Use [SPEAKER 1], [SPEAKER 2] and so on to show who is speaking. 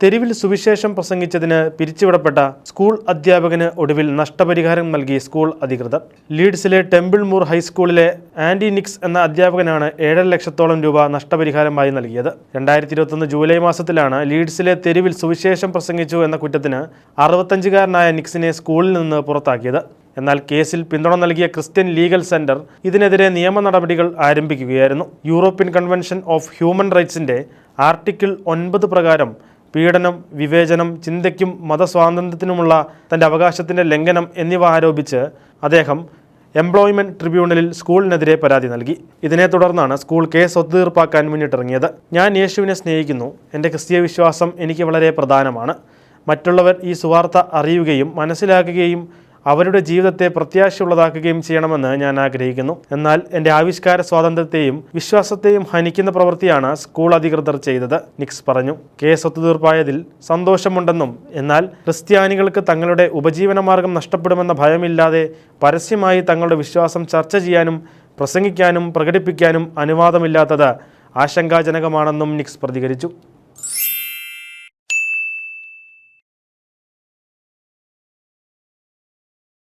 [SPEAKER 1] തെരുവിൽ സുവിശേഷം പ്രസംഗിച്ചതിന് പിരിച്ചുവിടപ്പെട്ട സ്കൂൾ അധ്യാപകന് ഒടുവിൽ നഷ്ടപരിഹാരം നൽകി സ്കൂൾ അധികൃതർ. ലീഡ്സിലെ ടെമ്പിൾ മൂർ ഹൈസ്കൂളിലെ ആൻഡി നിക്സ് എന്ന അധ്യാപകനാണ് 7.5 ലക്ഷത്തോളം രൂപ നഷ്ടപരിഹാരമായി നൽകിയത്. 2021 ജൂലൈ മാസത്തിലാണ് ലീഡ്സിലെ തെരുവിൽ സുവിശേഷം പ്രസംഗിച്ചു എന്ന കുറ്റത്തിന് 65-കാരനായ നിക്സിനെ സ്കൂളിൽ നിന്ന് പുറത്താക്കിയത്. എന്നാൽ കേസിൽ പിന്തുണ നൽകിയ ക്രിസ്ത്യൻ ലീഗൽ സെന്റർ ഇതിനെതിരെ നിയമ നടപടികൾ ആരംഭിക്കുകയായിരുന്നു. യൂറോപ്യൻ കൺവെൻഷൻ ഓഫ് ഹ്യൂമൻ റൈറ്റ്സിന്റെ ആർട്ടിക്കിൾ 9 പ്രകാരം പീഡനം, വിവേചനം, ചിന്തയ്ക്കും മതസ്വാതന്ത്ര്യത്തിനുമുള്ള തൻ്റെ അവകാശത്തിൻ്റെ ലംഘനം എന്നിവ ആരോപിച്ച് അദ്ദേഹം എംപ്ലോയ്മെൻറ്റ് ട്രിബ്യൂണലിൽ സ്കൂളിനെതിരെ പരാതി നൽകി. ഇതിനെ തുടർന്നാണ് സ്കൂൾ കേസ് ഒത്തുതീർപ്പാക്കാൻ മുന്നിട്ടിറങ്ങിയത്. ഞാൻ യേശുവിനെ സ്നേഹിക്കുന്നു. എൻ്റെ ക്രിസ്തീയ വിശ്വാസം എനിക്ക് വളരെ പ്രധാനമാണ്. മറ്റുള്ളവർ ഈ സുവാർത്ത അറിയുകയും മനസ്സിലാക്കുകയും അവരുടെ ജീവിതത്തെ പ്രത്യാശയുള്ളതാക്കുകയും ചെയ്യണമെന്ന് ഞാൻ ആഗ്രഹിക്കുന്നു. എന്നാൽ എൻ്റെ ആവിഷ്കാര സ്വാതന്ത്ര്യത്തെയും വിശ്വാസത്തെയും ഹനിക്കുന്ന പ്രവൃത്തിയാണ് സ്കൂൾ അധികൃതർ ചെയ്തത്, നിക്സ് പറഞ്ഞു. കേസ് ഒത്തുതീർപ്പായതിൽ സന്തോഷമുണ്ടെന്നും എന്നാൽ ക്രിസ്ത്യാനികൾക്ക് തങ്ങളുടെ ഉപജീവനമാർഗം നഷ്ടപ്പെടുമെന്ന ഭയമില്ലാതെ പരസ്യമായി തങ്ങളുടെ വിശ്വാസം ചർച്ച ചെയ്യാനും പ്രസംഗിക്കാനും പ്രകടിപ്പിക്കാനും അനുവാദമില്ലാത്തത് ആശങ്കാജനകമാണെന്നും നിക്സ് പ്രതികരിച്ചു.